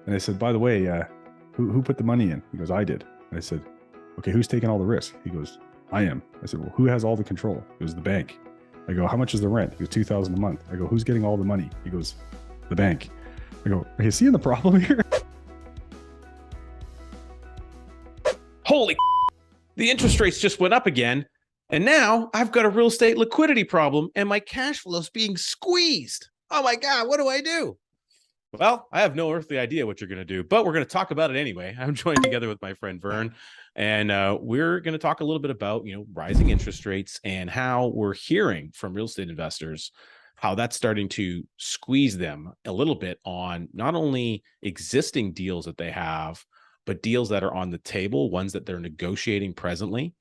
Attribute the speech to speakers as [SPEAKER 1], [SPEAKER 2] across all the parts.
[SPEAKER 1] And I said, by the way, who put the money in? He goes, I did. And I said, okay, who's taking all the risk? He goes, I am. I said, well, who has all the control? He goes, the bank. I go, how much is the rent? He goes, $2,000 a month. I go, who's getting all the money? He goes, the bank. I go, are you seeing the problem here?
[SPEAKER 2] Holy, the interest rates just went up again. And now I've got a real estate liquidity problem and my cash flow is being squeezed. Oh my God, what do I do? Well, I have no earthly idea what you're going to do, but we're going to talk about it anyway. I'm joined together with my friend Vern, and we're going to talk a little bit about, rising interest rates and how we're hearing from real estate investors how that's starting to squeeze them a little bit on not only existing deals that they have, but deals that are on the table, ones that they're negotiating presently,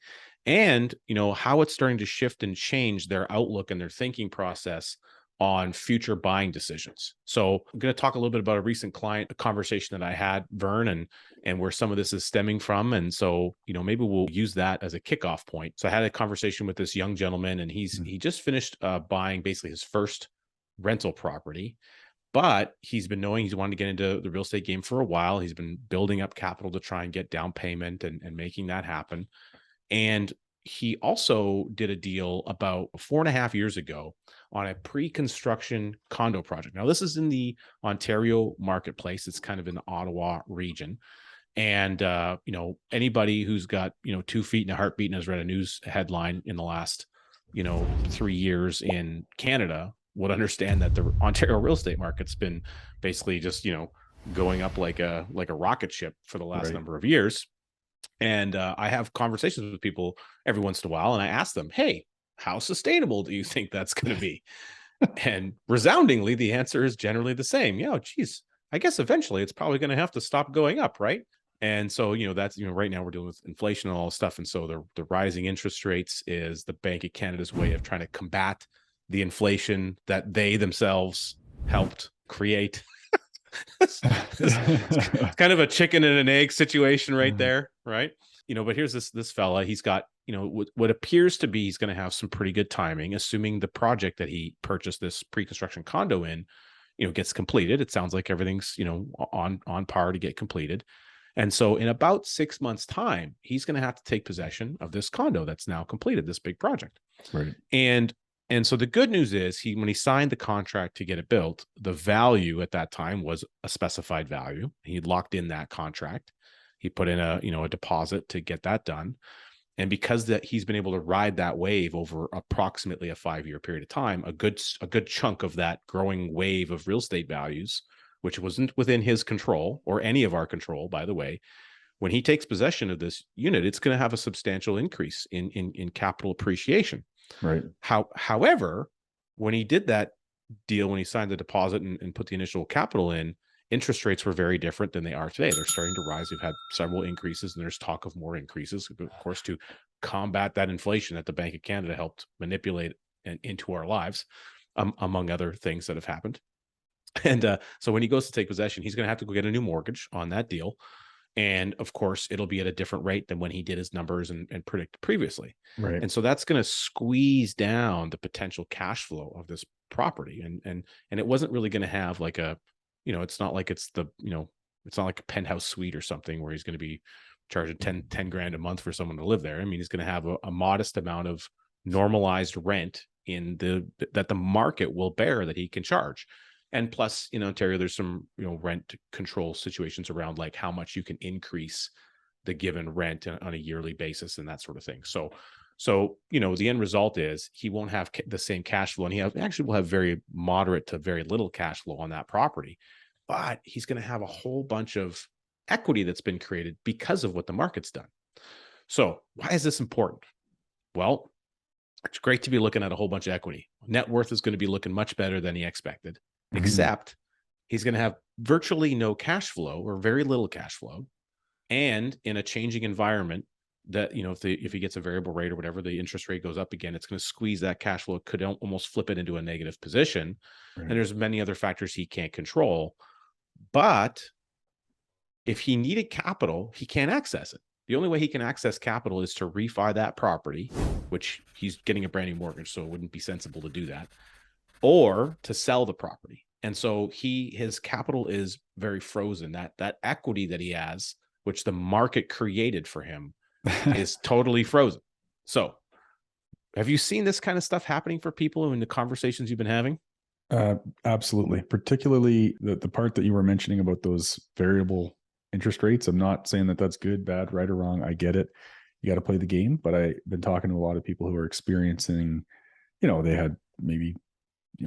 [SPEAKER 2] and how it's starting to shift and change their outlook and their thinking process on future buying decisions. So I'm going to talk a little bit about a recent client conversation that I had, Vern, and where some of this is stemming from. And so, maybe we'll use that as a kickoff point. So I had a conversation with this young gentleman, and he just finished buying basically his first rental property, but he's been knowing he's wanted to get into the real estate game for a while. He's been building up capital to try and get down payment and making that happen. And he also did a deal about 4.5 years ago on a pre-construction condo project. Now, this is in the Ontario marketplace. It's kind of in the Ottawa region. And, anybody who's got, 2 feet and a heartbeat and has read a news headline in the last, 3 years in Canada would understand that the Ontario real estate market's been basically just, going up like a rocket ship for the last number of years. And I have conversations with people every once in a while, and I ask them, hey, how sustainable do you think that's going to be? And resoundingly, the answer is generally the same. Yeah, geez, I guess eventually it's probably going to have to stop going up, right? And so, that's, right now we're dealing with inflation and all this stuff. And so the rising interest rates is the Bank of Canada's way of trying to combat the inflation that they themselves helped create. It's kind of a chicken and an egg situation right there, right? But here's this fella. He's got, what appears to be he's going to have some pretty good timing, assuming the project that he purchased this pre-construction condo in, gets completed. It sounds like everything's, on par to get completed. And so in about 6 months' time, he's going to have to take possession of this condo that's now completed, this big project.
[SPEAKER 1] Right.
[SPEAKER 2] And so the good news is when he signed the contract to get it built, the value at that time was a specified value. He locked in that contract. He put in a deposit to get that done. And because that he's been able to ride that wave over approximately a 5-year period of time, a good chunk of that growing wave of real estate values, which wasn't within his control or any of our control, by the way, when he takes possession of this unit, it's going to have a substantial increase in capital appreciation.
[SPEAKER 1] Right.
[SPEAKER 2] However, when he did that deal, when he signed the deposit and put the initial capital in, interest rates were very different than they are today. They're starting to rise. We've had several increases, and there's talk of more increases, of course, to combat that inflation that the Bank of Canada helped manipulate into our lives, among other things that have happened. And so when he goes to take possession, he's going to have to go get a new mortgage on that deal. And of course, it'll be at a different rate than when he did his numbers and predicted previously.
[SPEAKER 1] Right.
[SPEAKER 2] And so that's going to squeeze down the potential cash flow of this property. And it wasn't really going to have like a, it's not like it's the, it's not like a penthouse suite or something where he's going to be charging 10 grand a month for someone to live there. I mean, he's going to have a modest amount of normalized rent that the market will bear that he can charge. And plus, in Ontario, there's some, rent control situations around like how much you can increase the given rent on a yearly basis and that sort of thing. So, the end result is he won't have the same cash flow, and he actually will have very moderate to very little cash flow on that property, but he's going to have a whole bunch of equity that's been created because of what the market's done. So why is this important? Well, it's great to be looking at a whole bunch of equity. Net worth is going to be looking much better than he expected. Except he's going to have virtually no cash flow or very little cash flow. And in a changing environment that, if he gets a variable rate or whatever, the interest rate goes up again, it's going to squeeze that cash flow. It could almost flip it into a negative position. Right. And there's many other factors he can't control. But if he needed capital, he can't access it. The only way he can access capital is to refi that property, which he's getting a brand new mortgage, so it wouldn't be sensible to do that, or to sell the property. And so his capital is very frozen. That equity that he has, which the market created for him, is totally frozen. So have you seen this kind of stuff happening for people in the conversations you've been having?
[SPEAKER 1] Absolutely. Particularly the part that you were mentioning about those variable interest rates. I'm not saying that that's good, bad, right or wrong. I get it. You got to play the game. But I've been talking to a lot of people who are experiencing, they had maybe,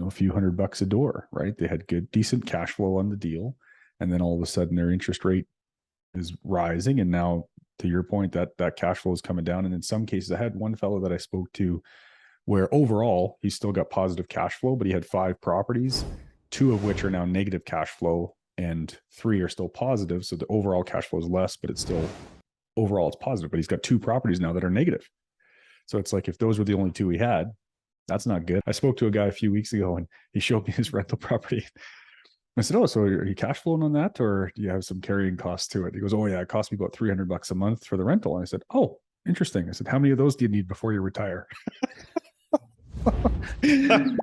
[SPEAKER 1] a few $100 a door, right? They had good, decent cash flow on the deal. And then all of a sudden their interest rate is rising. And now, to your point, that cash flow is coming down. And in some cases, I had one fellow that I spoke to where overall he still got positive cash flow, but he had 5 properties, 2 of which are now negative cash flow and 3 are still positive. So the overall cash flow is less, but it's still overall it's positive. But he's got 2 properties now that are negative. So it's like, if those were the only 2 he had, that's not good. I spoke to a guy a few weeks ago and he showed me his rental property. I said, "Oh, so are you cash flowing on that, or do you have some carrying costs to it?" He goes, "Oh yeah, it cost me about $300 a month for the rental." And I said, "Oh, interesting." I said, "How many of those do you need before you retire?" I didn't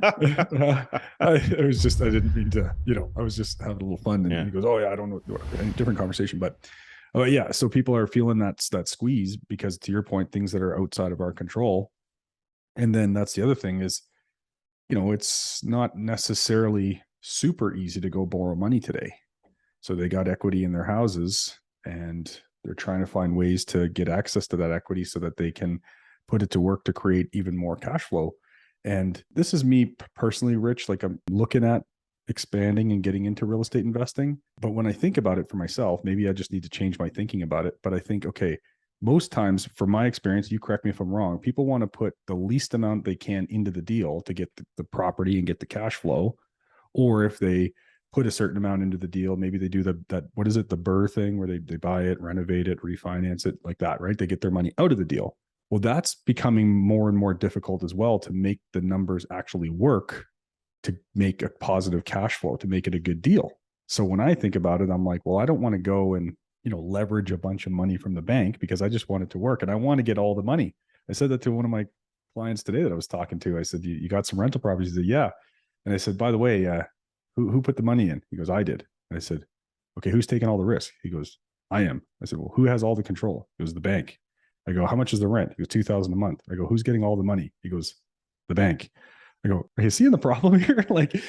[SPEAKER 1] mean to, I was just having a little fun. And he goes, "Oh yeah, I don't know," different conversation, but yeah. So people are feeling that squeeze because, to your point, things that are outside of our control. And then that's the other thing is, it's not necessarily super easy to go borrow money today. So they got equity in their houses and they're trying to find ways to get access to that equity so that they can put it to work to create even more cash flow. And this is me personally, Rich, like I'm looking at expanding and getting into real estate investing. But when I think about it for myself, maybe I just need to change my thinking about it. But I think, okay, most times, from my experience, you correct me if I'm wrong, people want to put the least amount they can into the deal to get the property and get the cash flow. Or if they put a certain amount into the deal, maybe they do the BRRRR thing where they buy it, renovate it, refinance it, like that, right? They get their money out of the deal. Well, that's becoming more and more difficult as well to make the numbers actually work, to make a positive cash flow, to make it a good deal. So when I think about it, I'm like, well, I don't want to go and leverage a bunch of money from the bank, because I just want it to work and I want to get all the money. I said that to one of my clients today that I was talking to. I said, you got some rental properties? He said, yeah. And I said, by the way, who put the money in? He goes, I did. And I said, okay, who's taking all the risk? He goes, I am. I said, well, who has all the control? He goes, the bank. I go, how much is the rent? He goes, $2,000 a month. I go, who's getting all the money? He goes, the bank. I go, are you seeing the problem here? Like,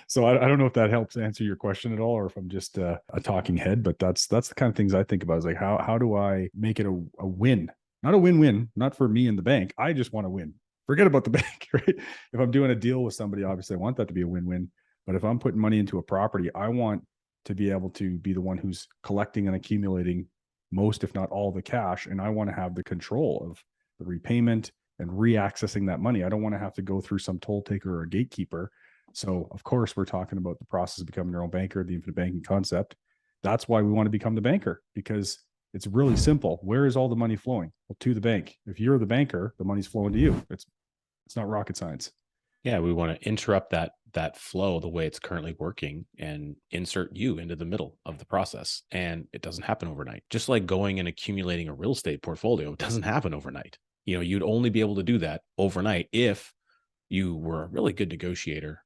[SPEAKER 1] so I don't know if that helps answer your question at all, or if I'm just a talking head, but that's the kind of things I think about, is like, how do I make it a win? Not a win-win, not for me and the bank. I just want to win. Forget about the bank, right? If I'm doing a deal with somebody, obviously I want that to be a win-win. But if I'm putting money into a property, I want to be able to be the one who's collecting and accumulating most, if not all, the cash. And I want to have the control of the repayment and re-accessing that money. I don't want to have to go through some toll taker or a gatekeeper. So of course, we're talking about the process of becoming your own banker, the infinite banking concept. That's why we want to become the banker, because it's really simple. Where is all the money flowing? Well, to the bank. If you're the banker, the money's flowing to you. It's not rocket science.
[SPEAKER 2] Yeah, we want to interrupt that flow the way it's currently working and insert you into the middle of the process. And it doesn't happen overnight. Just like going and accumulating a real estate portfolio, it doesn't happen overnight. You'd only be able to do that overnight if you were a really good negotiator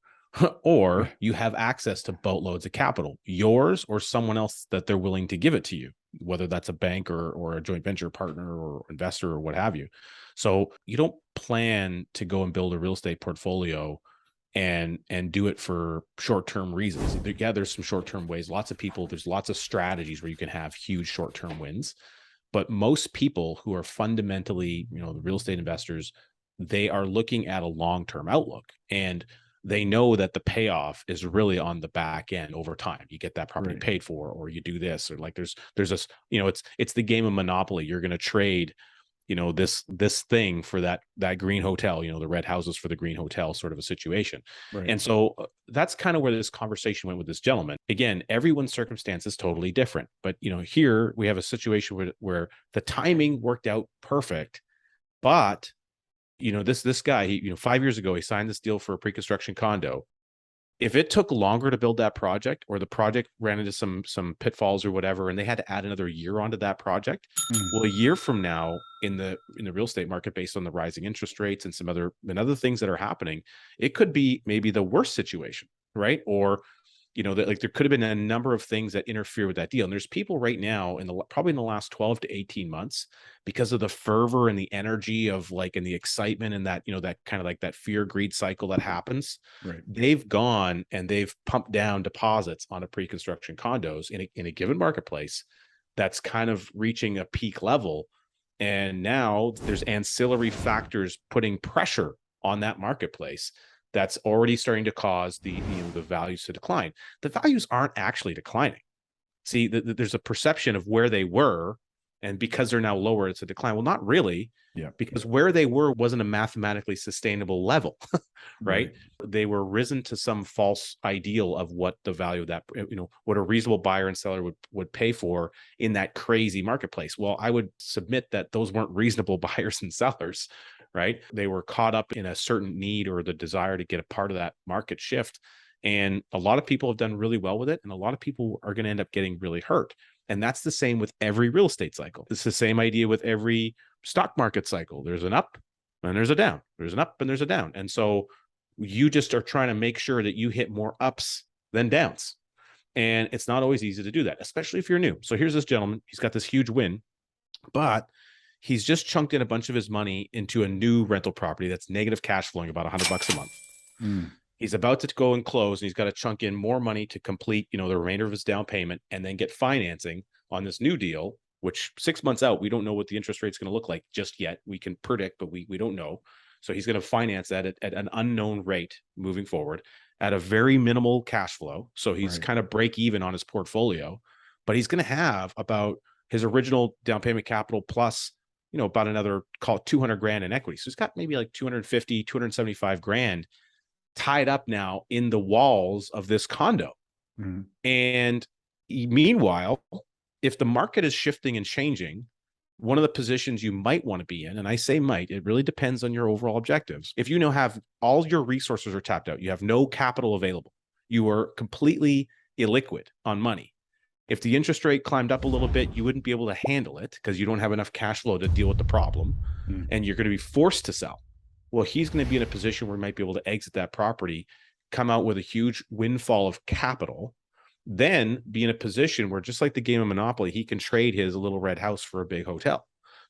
[SPEAKER 2] or you have access to boatloads of capital, yours or someone else, that they're willing to give it to you, whether that's a bank or a joint venture partner or investor or what have you. So you don't plan to go and build a real estate portfolio and do it for short-term reasons. Yeah, there's some short-term ways. There's lots of strategies where you can have huge short-term wins. But most people who are fundamentally, the real estate investors, they are looking at a long-term outlook, and they know that the payoff is really on the back end over time. You get that property paid for, or you do this, or like there's this, it's the game of Monopoly. You're going to trade, this thing for that green hotel, the red houses for the green hotel sort of a situation. Right. And so that's kind of where this conversation went with this gentleman. Again, everyone's circumstance is totally different, but here we have a situation where the timing worked out perfect, but this guy, 5 years ago, he signed this deal for a pre-construction condo. If it took longer to build that project, or the project ran into some pitfalls or whatever, and they had to add another year onto that project, well, a year from now in the real estate market, based on the rising interest rates and some other things that are happening, it could be maybe the worst situation. right? Or, that like there could have been a number of things that interfere with that deal. And there's people right now probably in the last 12 to 18 months, because of the fervor and the energy of like, and the excitement and that, that kind of like that fear greed cycle that happens.
[SPEAKER 1] Right.
[SPEAKER 2] They've gone and they've pumped down deposits on a pre-construction condos in a given marketplace that's kind of reaching a peak level. And now there's ancillary factors putting pressure on that marketplace that's already starting to cause the values to decline. The values aren't actually declining. See, there's a perception of where they were, and because they're now lower, it's a decline. Well, not really, because where they were wasn't a mathematically sustainable level, right? They were risen to some false ideal of what the value of that, what a reasonable buyer and seller would pay for in that crazy marketplace. Well, I would submit that those weren't reasonable buyers and sellers, right? They were caught up in a certain need or the desire to get a part of that market shift. And a lot of people have done really well with it. And a lot of people are going to end up getting really hurt. And that's the same with every real estate cycle. It's the same idea with every stock market cycle. There's an up and there's a down. There's an up and there's a down. And so you just are trying to make sure that you hit more ups than downs. And it's not always easy to do that, especially if you're new. So here's this gentleman. He's got this huge win, but he's just chunked in a bunch of his money into a new rental property that's negative cash flowing about $100 a month. He's about to go and close, and he's got to chunk in more money to complete, the remainder of his down payment and then get financing on this new deal, which 6 months out, we don't know what the interest rate's going to look like just yet. We can predict, but we don't know. So he's going to finance that at an unknown rate moving forward at a very minimal cash flow. So he's kind of break even on his portfolio, but he's going to have about his original down payment capital plus, about another, call it 200 grand in equity. So he's got maybe like 250, 275 grand tied up now in the walls of this condo. And meanwhile, if the market is shifting and changing, one of the positions you might want to be in, and I say might, it really depends on your overall objectives. If you have all your resources are tapped out, you have no capital available, you are completely illiquid on money. If the interest rate climbed up a little bit, you wouldn't be able to handle it because you don't have enough cash flow to deal with the problem, and you're going to be forced to sell. Well, he's going to be in a position where he might be able to exit that property, come out with a huge windfall of capital, then be in a position where, just like the game of Monopoly, he can trade his little red house for a big hotel.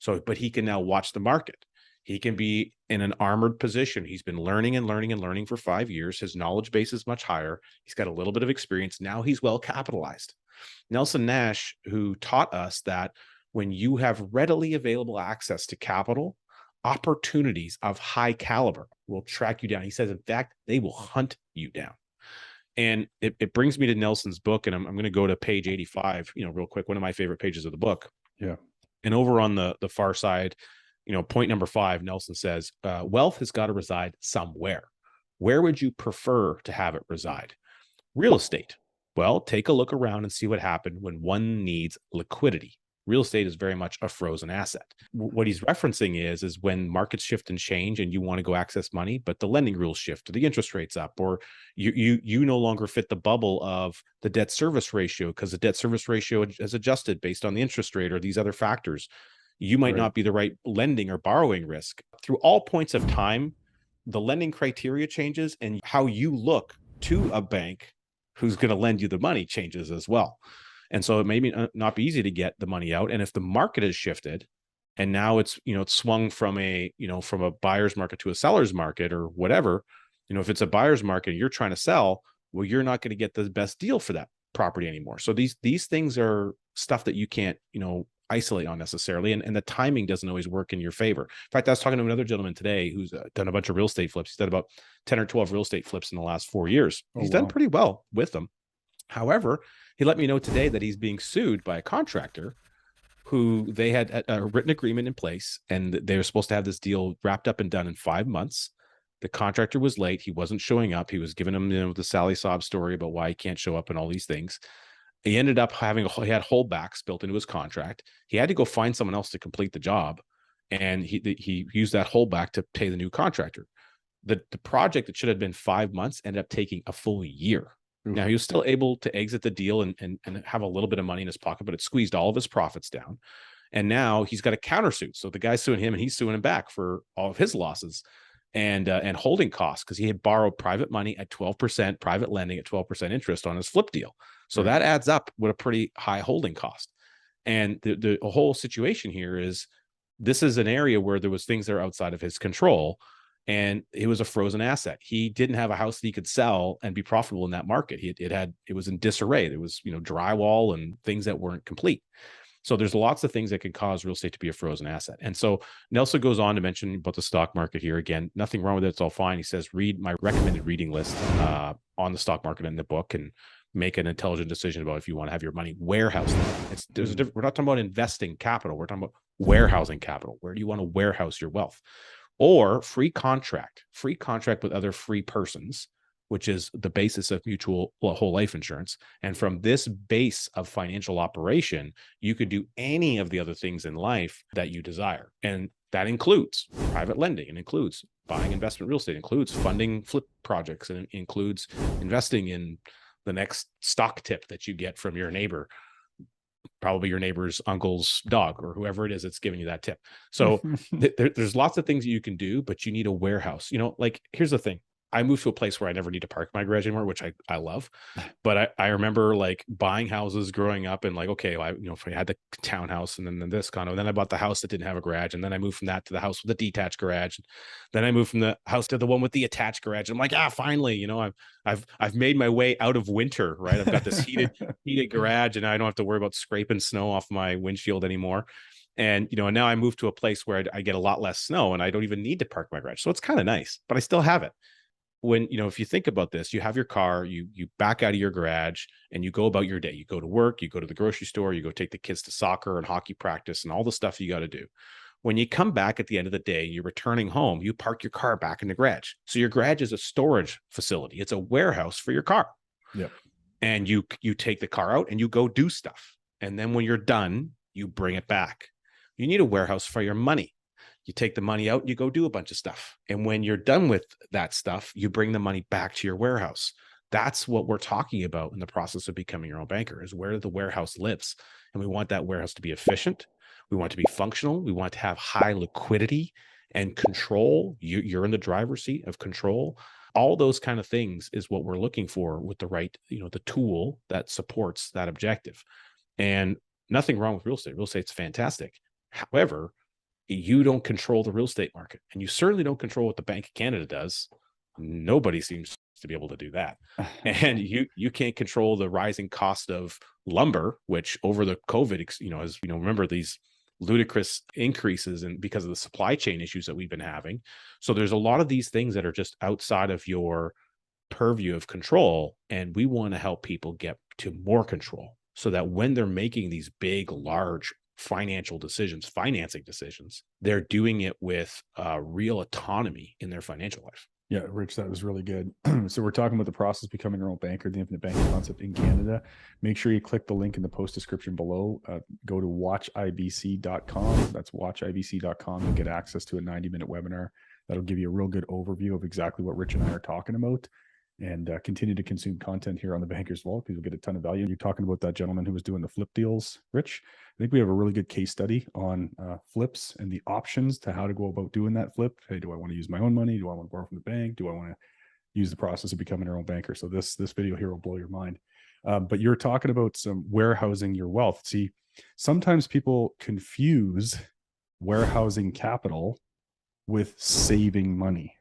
[SPEAKER 2] But he can now watch the market. He can be in an armored position. He's been learning and learning and learning for 5 years. His knowledge base is much higher. He's got a little bit of experience. Now he's well capitalized. Nelson Nash, who taught us that when you have readily available access to capital, opportunities of high caliber will track you down. He says, in fact, they will hunt you down. And it brings me to Nelson's book, and I'm going to go to page 85, real quick, one of my favorite pages of the book.
[SPEAKER 1] Yeah.
[SPEAKER 2] And over on the far side, point number 5, Nelson says, wealth has got to reside somewhere. Where would you prefer to have it reside? Real estate. Well, take a look around and see what happened when one needs liquidity. Real estate is very much a frozen asset. What he's referencing is when markets shift and change and you want to go access money, but the lending rules shift or the interest rates up, or you no longer fit the bubble of the debt service ratio because the debt service ratio has adjusted based on the interest rate or these other factors. You might not be the right lending or borrowing risk. Through all points of time, the lending criteria changes, and how you look to a bank who's going to lend you the money changes as well. And so it may not be easy to get the money out. And if the market has shifted and now it's swung from a buyer's market to a seller's market or whatever, if it's a buyer's market and you're trying to sell, well, you're not going to get the best deal for that property anymore. So these things are stuff that you can't, isolate on necessarily. And the timing doesn't always work in your favor. In fact, I was talking to another gentleman today who's done a bunch of real estate flips. He's done about 10 or 12 real estate flips in the last 4 years. He's done pretty well with them. However, he let me know today that he's being sued by a contractor who they had a written agreement in place, and they were supposed to have this deal wrapped up and done in 5 months. The contractor was late. He wasn't showing up. He was giving him the Sally sob story about why he can't show up and all these things. He ended up he had holdbacks built into his contract. He had to go find someone else to complete the job, and he used that holdback to pay the new contractor. The project that should have been 5 months ended up taking a full year. Now, he was still able to exit the deal and have a little bit of money in his pocket, but it squeezed all of his profits down. And now he's got a countersuit. So the guy's suing him and he's suing him back for all of his losses. and holding costs, because he had borrowed private money at 12%, private lending at 12% interest on his flip deal. So that adds up with a pretty high holding cost. And the whole situation here is, this is an area where there was things that are outside of his control, and it was a frozen asset. He didn't have a house that he could sell and be profitable in that market. It was in disarray. There was, drywall and things that weren't complete. So there's lots of things that can cause real estate to be a frozen asset. And so Nelson goes on to mention about the stock market here. Again, nothing wrong with it. It's all fine. He says, read my recommended reading list on the stock market in the book, and make an intelligent decision about if you want to have your money warehoused. We're not talking about investing capital. We're talking about warehousing capital. Where do you want to warehouse your wealth? Or free contract with other free persons, which is the basis of whole life insurance. And from this base of financial operation, you could do any of the other things in life that you desire. And that includes private lending, and includes buying investment real estate, includes funding flip projects, and includes investing in the next stock tip that you get from your neighbor, probably your neighbor's uncle's dog, or whoever it is that's giving you that tip. So there's lots of things that you can do, but you need a warehouse. Here's the thing. I moved to a place where I never need to park my garage anymore, which I love. But I remember buying houses growing up, and if I had the townhouse and then this condo, and then I bought the house that didn't have a garage. And then I moved from that to the house with the detached garage. Then I moved from the house to the one with the attached garage. I'm like, finally, I've made my way out of winter, right? I've got this heated garage, and I don't have to worry about scraping snow off my windshield anymore. And, and now I moved to a place where I get a lot less snow, and I don't even need to park my garage. So it's kind of nice, but I still have it. When, if you think about this, you have your car, you back out of your garage, and you go about your day. You go to work, you go to the grocery store, you go take the kids to soccer and hockey practice and all the stuff you got to do. When you come back at the end of the day, you're returning home, you park your car back in the garage. So your garage is a storage facility. It's a warehouse for your car.
[SPEAKER 1] Yep.
[SPEAKER 2] And you take the car out and you go do stuff. And then when you're done, you bring it back. You need a warehouse for your money. You take the money out and you go do a bunch of stuff. And when you're done with that stuff, you bring the money back to your warehouse. That's what we're talking about in the process of becoming your own banker, is where the warehouse lives. And we want that warehouse to be efficient. We want it to be functional. We want to have high liquidity and control. You're in the driver's seat of control. All those kind of things is what we're looking for with the right, the tool that supports that objective. And nothing wrong with real estate. Real estate's fantastic. However, you don't control the real estate market, and you certainly don't control what the Bank of Canada does. Nobody seems to be able to do that. And you can't control the rising cost of lumber, which over the COVID, remember these ludicrous increases because of the supply chain issues that we've been having. So there's a lot of these things that are just outside of your purview of control. And we want to help people get to more control, so that when they're making these big, large financing decisions, they're doing it with real autonomy in their financial life.
[SPEAKER 1] Yeah, Rich, that was really good. So we're talking about the process of becoming your own banker, the infinite banking concept in Canada. Make sure you click the link in the post description below. Go to watchibc.com. That's watchibc.com. You'll get access to a 90-minute webinar that'll give you a real good overview of exactly what Rich and I are talking about. And continue to consume content here on the Banker's Vault, because you'll get a ton of value. You're talking about that gentleman who was doing the flip deals, Rich. I think we have a really good case study on flips and the options to how to go about doing that flip. Hey, do I want to use my own money? Do I want to borrow from the bank? Do I want to use the process of becoming our own banker? So this video here will blow your mind. But you're talking about some warehousing your wealth. See, sometimes people confuse warehousing capital with saving money,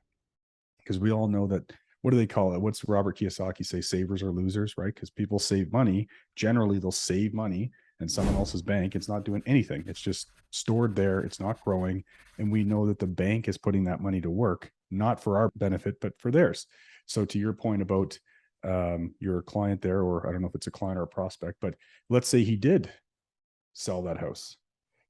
[SPEAKER 1] because we all know that. What do they call it? What's Robert Kiyosaki say? Savers are losers, right? Because people save money. Generally, they'll save money in someone else's bank. It's not doing anything. It's just stored there. It's not growing. And we know that the bank is putting that money to work, not for our benefit, but for theirs. So to your point about your client there, or I don't know if it's a client or a prospect, but let's say he did sell that house.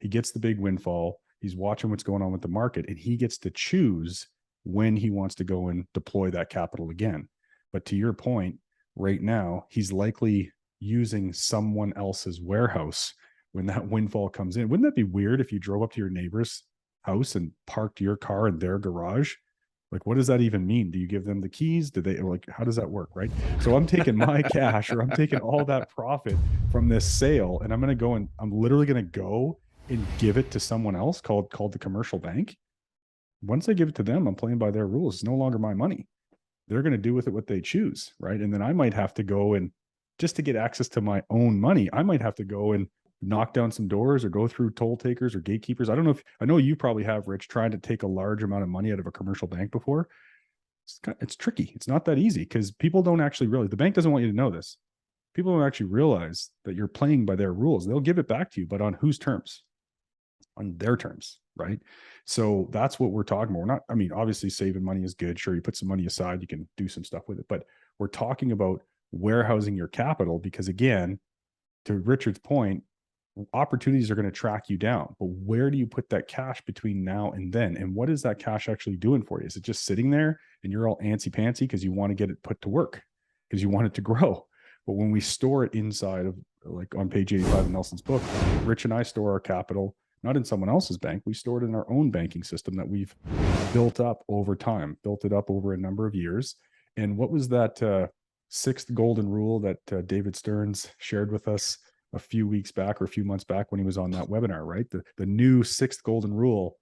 [SPEAKER 1] He gets the big windfall. He's watching what's going on with the market, and he gets to choose when he wants to go and deploy that capital again. But to your point, right now, he's likely using someone else's warehouse when that windfall comes in. Wouldn't that be weird if you drove up to your neighbor's house and parked your car in their garage? Like, what does that even mean? Do you give them the keys? Do they, like, how does that work, right? So I'm taking my cash, or I'm taking all that profit from this sale, and I'm literally going to go and give it to someone else called the commercial bank. once I give it to them, I'm playing by their rules. It's no longer my money. They're going to do with it what they choose, right? And then I might have to go and just to get access to my own money, I might have to go and knock down some doors or go through toll takers or gatekeepers. I don't know if I know you probably have, Rich, tried to take a large amount of money out of a commercial bank before. It's tricky. It's not that easy because people don't actually realize the bank doesn't want you to know this. People don't actually realize that you're playing by their rules. They'll give it back to you, but on whose terms? On their terms, right? So that's what we're talking about. We're not, I mean, obviously saving money is good. Sure, you put some money aside, you can do some stuff with it, but we're talking about warehousing your capital because, again, to Richard's point, opportunities are going to track you down. But where do you put that cash between now and then? And what is that cash actually doing for you? Is it just sitting there and you're all antsy pantsy because you want to get it put to work, because you want it to grow? But when we store it inside of, like on page 85 of Nelson's book, Rich and I store our capital not in someone else's bank. We store it in our own banking system that we've built up over time, built it up over a number of years. And what was that sixth golden rule that David Stearns shared with us a few weeks back or a few months back when he was on that webinar, right? The new sixth golden rule,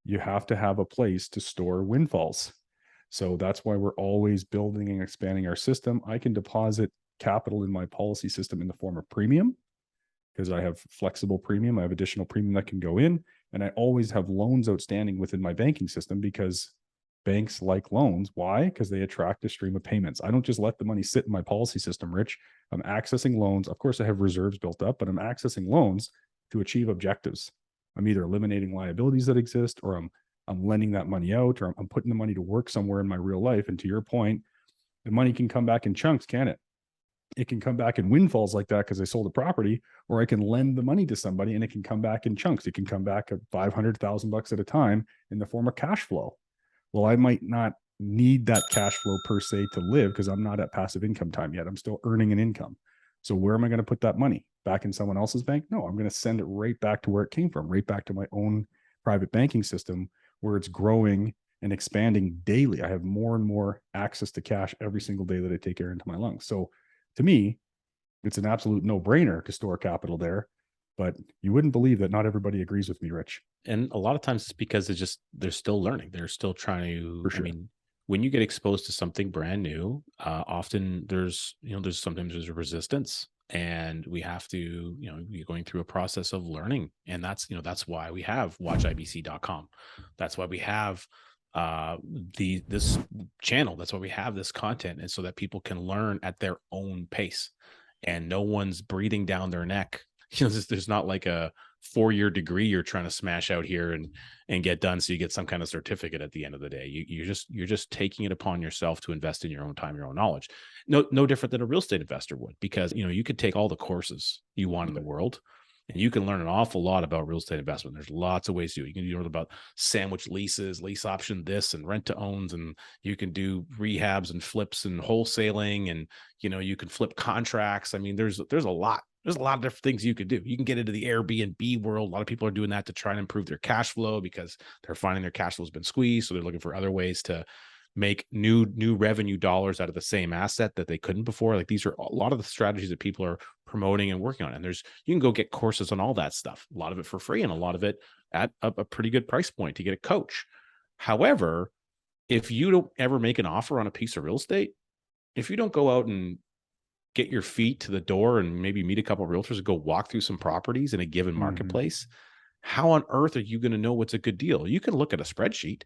[SPEAKER 1] you have to have a place to store windfalls. So that's why we're always building and expanding our system. I can deposit capital in my policy system in the form of premium because I have flexible premium. I have additional premium that can go in, and I always have loans outstanding within my banking system because banks like loans. Why? Because they attract a stream of payments. I don't just let the money sit in my policy system, Rich. I'm accessing loans. Of course, I have reserves built up, but I'm accessing loans to achieve objectives. I'm either eliminating liabilities that exist, or I'm lending that money out, or I'm putting the money to work somewhere in my real life. And to your point, the money can come back in chunks, can it? It can come back in windfalls like that because I sold a property, or I can lend the money to somebody and it can come back in chunks. It can come back at $500,000 at a time in the form of cash flow. Well, I might not need that cash flow per se to live because I'm not at passive income time yet. I'm still earning an income. So where am I going to put that money? Back in someone else's bank? No, I'm going to send it right back to where it came from, right back to my own private banking system where it's growing and expanding daily. I have more and more access to cash every single day that I take air into my lungs. So to me, it's an absolute no-brainer to store capital there, but you wouldn't believe that not everybody agrees with me, Rich.
[SPEAKER 2] And a lot of times it's because they're still learning. They're still trying to,
[SPEAKER 1] For sure.
[SPEAKER 2] I mean, when you get exposed to something brand new, often there's sometimes there's a resistance, and we have to, you're going through a process of learning. And that's why we have watchibc.com. That's why we have this channel. That's why we have this content, and so that people can learn at their own pace and no one's breathing down their neck. There's not like a 4-year degree you're trying to smash out here and get done so you get some kind of certificate at the end of the day. You're just taking it upon yourself to invest in your own time, your own knowledge. No different than a real estate investor would, because you could take all the courses you want in the world, and you can learn an awful lot about real estate investment. There's lots of ways to do it. You can learn about sandwich leases, lease option this, and rent to owns, and you can do rehabs and flips and wholesaling, and you can flip contracts. I mean, there's a lot. There's a lot of different things you could do. You can get into the Airbnb world. A lot of people are doing that to try and improve their cash flow because they're finding their cash flow has been squeezed. So they're looking for other ways to make new revenue dollars out of the same asset that they couldn't before. Like, these are a lot of the strategies that people are promoting and working on. And you can go get courses on all that stuff, a lot of it for free and a lot of it at a pretty good price point to get a coach. However, if you don't ever make an offer on a piece of real estate, if you don't go out and get your feet to the door and maybe meet a couple of realtors and go walk through some properties in a given marketplace, how on earth are you going to know what's a good deal? You can look at a spreadsheet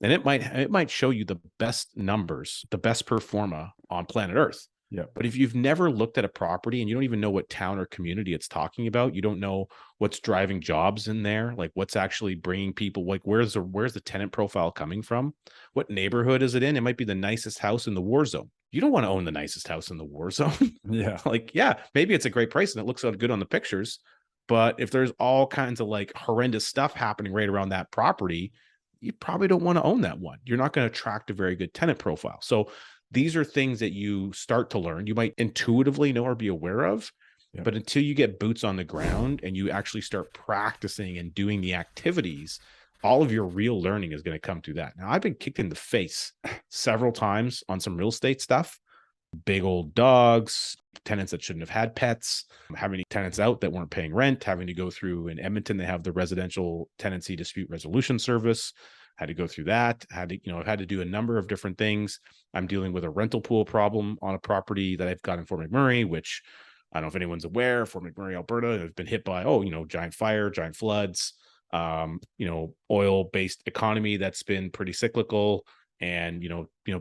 [SPEAKER 2] and it might show you the best numbers, the best pro forma on planet Earth.
[SPEAKER 1] Yeah.
[SPEAKER 2] But if you've never looked at a property and you don't even know what town or community it's talking about, you don't know what's driving jobs in there, like what's actually bringing people, like where's the tenant profile coming from? What neighborhood is it in? It might be the nicest house in the war zone. You don't want to own the nicest house in the war zone.
[SPEAKER 1] Yeah.
[SPEAKER 2] Yeah, maybe it's a great price and it looks good on the pictures, but if there's all kinds of like horrendous stuff happening right around that property, you probably don't want to own that one. You're not going to attract a very good tenant profile. So these are things that you start to learn. You might intuitively know or be aware of, but until you get boots on the ground and you actually start practicing and doing the activities, all of your real learning is going to come through that. Now, I've been kicked in the face several times on some real estate stuff. Big old dogs, tenants that shouldn't have had pets, having tenants out that weren't paying rent, having to go through in Edmonton, they have the residential tenancy dispute resolution service, Had to go through that. I've had to do a number of different things. I'm dealing with a rental pool problem on a property that I've got in Fort McMurray, which I don't know if anyone's aware. Fort McMurray, Alberta, has been hit by giant fire, giant floods, oil-based economy that's been pretty cyclical. And,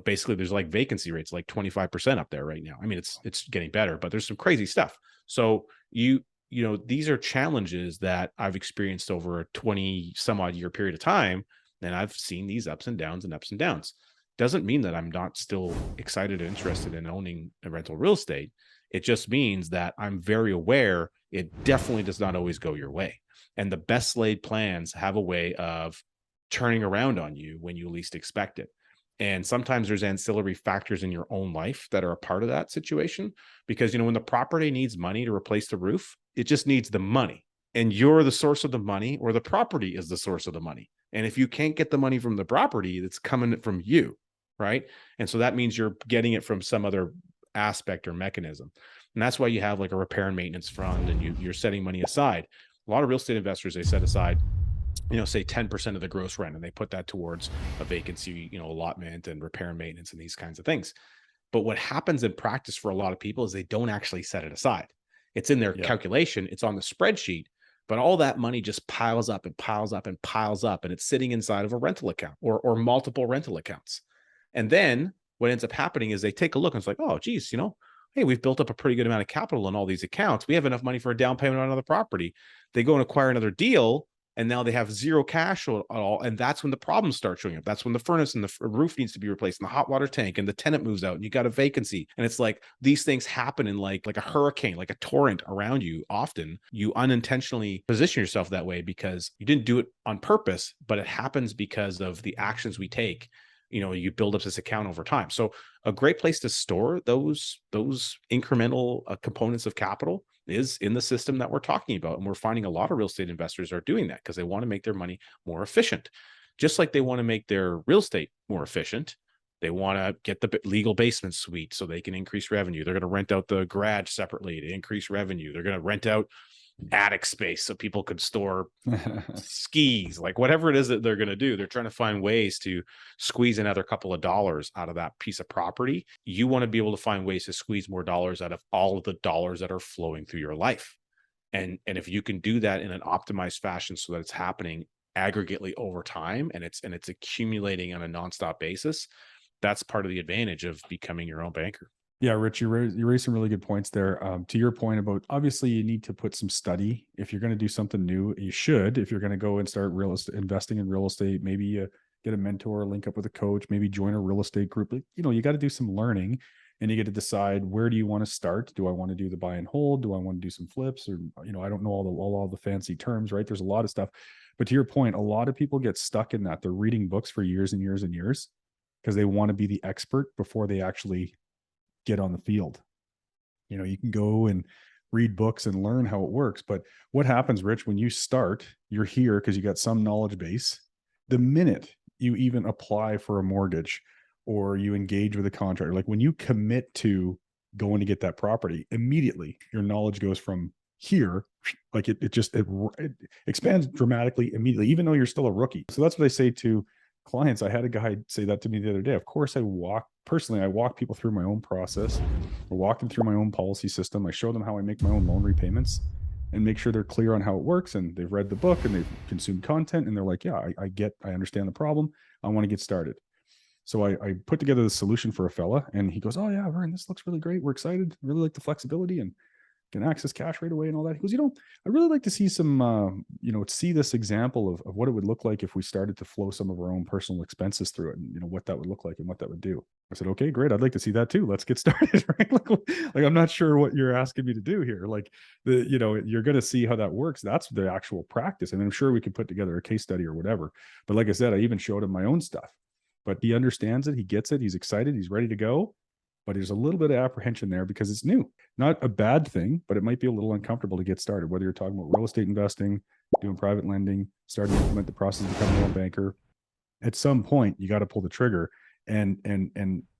[SPEAKER 2] basically there's like vacancy rates, like 25% up there right now. I mean, it's getting better, but there's some crazy stuff. So these are challenges that I've experienced over a 20 some odd year period of time. And I've seen these ups and downs and ups and downs. Doesn't mean that I'm not still excited and interested in owning a rental real estate. It just means that I'm very aware it definitely does not always go your way. And the best laid plans have a way of turning around on you when you least expect it. And sometimes there's ancillary factors in your own life that are a part of that situation, because, when the property needs money to replace the roof, it just needs the money, and you're the source of the money, or the property is the source of the money. And if you can't get the money from the property, that's coming from you, right? And so that means you're getting it from some other aspect or mechanism. And that's why you have like a repair and maintenance fund, and you're setting money aside. A lot of real estate investors, they set aside, say 10% of the gross rent, and they put that towards a vacancy, allotment and repair and maintenance and these kinds of things. But what happens in practice for a lot of people is they don't actually set it aside. It's in their calculation, it's on the spreadsheet, but all that money just piles up and piles up and piles up, and it's sitting inside of a rental account or multiple rental accounts. And then what ends up happening is they take a look and it's like, oh, geez, hey, we've built up a pretty good amount of capital in all these accounts. We have enough money for a down payment on another property. They go and acquire another deal, and now they have zero cash at all. And that's when the problems start showing up. That's when the furnace and the roof needs to be replaced, and the hot water tank, and the tenant moves out, and you got a vacancy. And it's like these things happen in like a hurricane, like a torrent around you. Often you unintentionally position yourself that way because you didn't do it on purpose, but it happens because of the actions we take. You build up this account over time. So a great place to store those incremental components of capital is in the system that we're talking about. And we're finding a lot of real estate investors are doing that because they want to make their money more efficient. Just like they want to make their real estate more efficient, they want to get the legal basement suite so they can increase revenue. They're going to rent out the garage separately to increase revenue. They're going to rent out attic space so people could store skis, like whatever it is that they're going to do. They're trying to find ways to squeeze another couple of dollars out of that piece of property. You want to be able to find ways to squeeze more dollars out of all of the dollars that are flowing through your life. And if you can do that in an optimized fashion so that it's happening aggregately over time and it's accumulating on a nonstop basis, that's part of the advantage of becoming your own banker.
[SPEAKER 1] Yeah, Rich, you raised some really good points there. To your point about, obviously you need to put some study. If you're going to do something new, you should. If you're going to go and start investing in real estate, maybe get a mentor, link up with a coach, maybe join a real estate group. You got to do some learning, and you get to decide, where do you want to start? Do I want to do the buy and hold? Do I want to do some flips? Or, I don't know all the fancy terms, right? There's a lot of stuff. But to your point, a lot of people get stuck in that. They're reading books for years and years and years because they want to be the expert before they actually get on the field. You can go and read books and learn how it works. But what happens, Rich, when you start, you're here because you got some knowledge base. The minute you even apply for a mortgage or you engage with a contractor, like when you commit to going to get that property, immediately your knowledge goes from here, like it expands dramatically immediately, even though you're still a rookie. So that's what I say to clients. I had a guy say that to me the other day. Of course, I walk people through my own process. I walk them through my own policy system. I show them how I make my own loan repayments and make sure they're clear on how it works. And they've read the book and they've consumed content and they're like, yeah, I understand the problem. I want to get started. So I put together the solution for a fella, and he goes, oh yeah, Vern, this looks really great. We're excited. I really like the flexibility and can access cash right away and all that. He goes, I really like to see some, see this example of what it would look like if we started to flow some of our own personal expenses through it, and what that would look like and what that would do. I said, okay, great. I'd like to see that too. Let's get started. Right? Like I'm not sure what you're asking me to do here. Like you're going to see how that works. That's the actual practice. And I'm sure we could put together a case study or whatever. But like I said, I even showed him my own stuff, but he understands it. He gets it. He's excited. He's ready to go. But there's a little bit of apprehension there because it's new. Not a bad thing, but it might be a little uncomfortable to get started, whether you're talking about real estate investing, doing private lending, starting to implement the process of becoming a loan banker. At some point, you got to pull the trigger and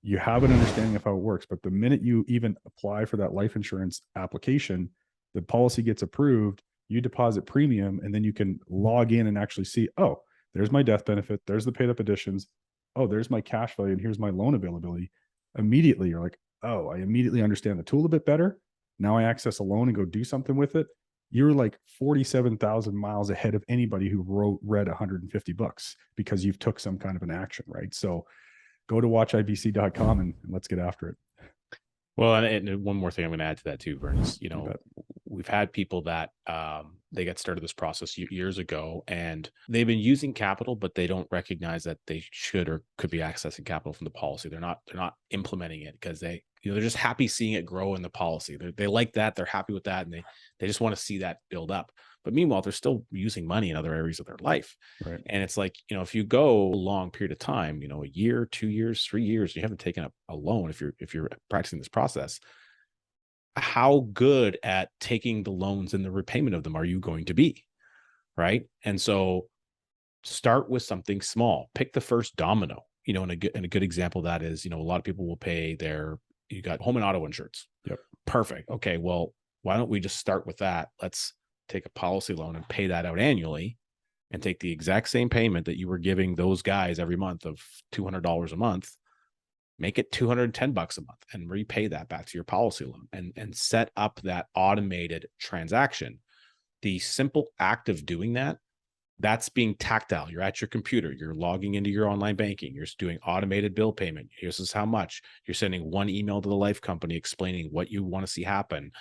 [SPEAKER 1] you have an understanding of how it works. But the minute you even apply for that life insurance application, the policy gets approved, you deposit premium, and then you can log in and actually see, oh, There's my death benefit. There's the paid up additions. Oh, there's my cash value. And here's my loan availability. Immediately, you're like, oh, I immediately understand the tool a bit better. Now I access a loan and go do something with it. You're like 47,000 miles ahead of anybody who read 150 books because you've took some kind of an action, right? So go to watchibc.com and let's get after it.
[SPEAKER 2] Well, and one more thing I'm going to add to that too, Vern, is, we've had people that they got started this process years ago, and they've been using capital, but they don't recognize that they should or could be accessing capital from the policy. They're not implementing it because they're just happy seeing it grow in the policy. They like that. They're happy with that. And they just want to see that build up. But meanwhile, they're still using money in other areas of their life.
[SPEAKER 1] Right.
[SPEAKER 2] And it's like, if you go a long period of time, a year, 2 years, 3 years, you haven't taken a loan, if you're practicing this process, how good at taking the loans and the repayment of them are you going to be? Right. And so start with something small. Pick the first domino. And a good example of that is, a lot of people will pay you got home and auto insurance.
[SPEAKER 1] Yep.
[SPEAKER 2] Perfect. Okay. Well, why don't we just start with that? Let's take a policy loan and pay that out annually, and take the exact same payment that you were giving those guys every month of $200 a month, make it $210 a month, and repay that back to your policy loan, and set up that automated transaction. The simple act of doing that's being tactile. You're at your computer, you're logging into your online banking, you're doing automated bill payment. This is how much. You're sending one email to the life company explaining what you want to see happen.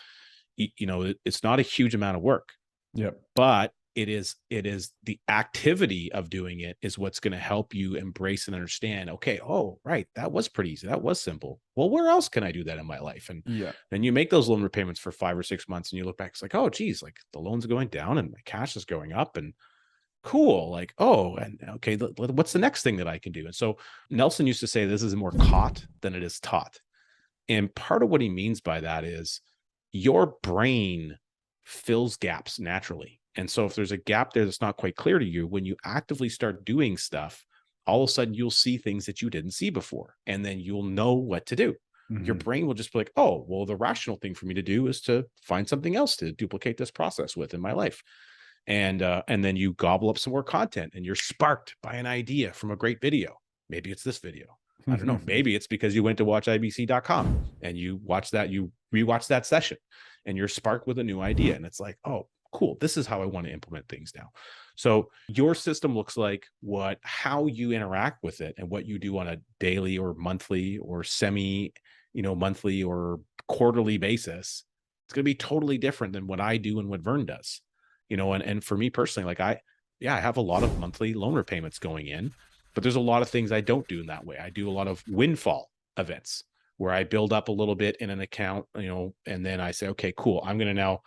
[SPEAKER 2] It's not a huge amount of work.
[SPEAKER 1] Yep.
[SPEAKER 2] But it is the activity of doing it is what's going to help you embrace and understand, okay, oh, right, that was pretty easy. That was simple. Well, where else can I do that in my life? And then you make those loan repayments for 5 or 6 months and you look back, it's like, oh, geez, like the loan's going down and my cash is going up, and cool. Like, oh, and okay, what's the next thing that I can do? And so Nelson used to say, this is more caught than it is taught. And part of what he means by that is your brain fills gaps naturally. And so if there's a gap there that's not quite clear to you, when you actively start doing stuff, all of a sudden you'll see things that you didn't see before, and then you'll know what to do. Mm-hmm. Your brain will just be like, oh, well, the rational thing for me to do is to find something else to duplicate this process with in my life. And then you gobble up some more content, and you're sparked by an idea from a great video. Maybe it's this video. I don't know. Maybe it's because you went to watchibc.com and you rewatched that session, and you're sparked with a new idea. And it's like, oh, cool. This is how I want to implement things now. So your system looks like how you interact with it and what you do on a daily or monthly or monthly or quarterly basis. It's going to be totally different than what I do and what Vern does, and for me personally, like I have a lot of monthly loan repayments going in, but there's a lot of things I don't do in that way. I do a lot of windfall events where I build up a little bit in an account, and then I say, okay, cool. I'm going to now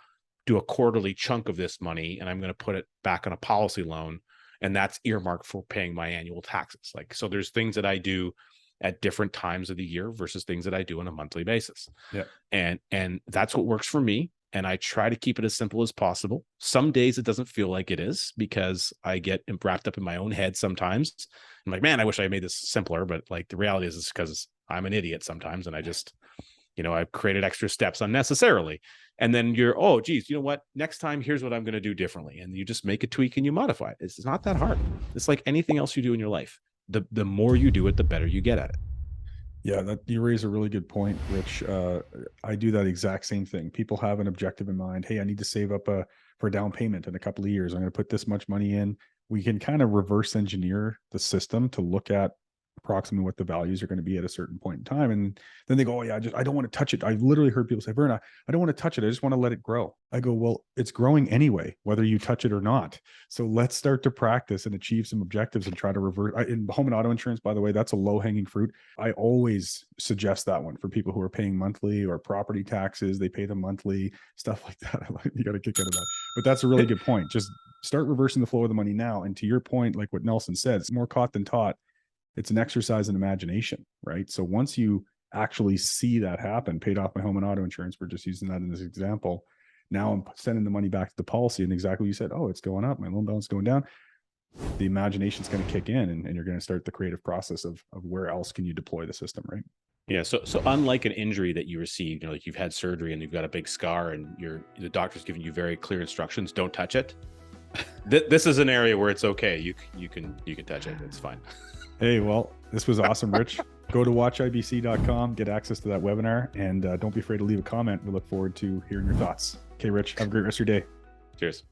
[SPEAKER 2] do a quarterly chunk of this money, and I'm going to put it back on a policy loan, and that's earmarked for paying my annual taxes. Like, so there's things that I do at different times of the year versus things that I do on a monthly basis. Yeah. And that's what works for me. And I try to keep it as simple as possible. Some days it doesn't feel like it is because I get wrapped up in my own head sometimes. I'm like, man, I wish I made this simpler. But like the reality is because I'm an idiot sometimes. And I just, I've created extra steps unnecessarily. And then you're, oh, geez, you know what? Next time, here's what I'm going to do differently. And you just make a tweak and you modify it. It's not that hard. It's like anything else you do in your life. The more you do it, the better you get at it.
[SPEAKER 1] Yeah, you raise a really good point, Rich. I do that exact same thing. People have an objective in mind. Hey, I need to save up for a down payment in a couple of years. I'm going to put this much money in. We can kind of reverse engineer the system to look at approximately what the values are going to be at a certain point in time. And then they go, oh yeah, I don't want to touch it. I've literally heard people say, Vern, I don't want to touch it. I just want to let it grow. I go, well, it's growing anyway, whether you touch it or not. So let's start to practice and achieve some objectives and try to revert. In home and auto insurance, by the way, that's a low hanging fruit. I always suggest that one for people who are paying monthly, or property taxes. They pay them monthly, stuff like that. You got a kick out of that. But that's a really good point. Just start reversing the flow of the money now. And to your point, like what Nelson said, it's more caught than taught. It's an exercise in imagination, right? So once you actually see that happen, paid off my home and auto insurance, we're just using that in this example. Now I'm sending the money back to the policy, and exactly what you said, oh, it's going up, my loan balance is going down. The imagination's going to kick in, and you're going to start the creative process of where else can you deploy the system, right?
[SPEAKER 2] Yeah. So unlike an injury that you received, like you've had surgery and you've got a big scar and the doctor's giving you very clear instructions, don't touch it. This is an area where it's okay. You can touch it. It's fine.
[SPEAKER 1] Hey, well, this was awesome, Rich. Go to watchibc.com, get access to that webinar, and don't be afraid to leave a comment. We look forward to hearing your thoughts. Okay, Rich, have a great rest of your day.
[SPEAKER 2] Cheers.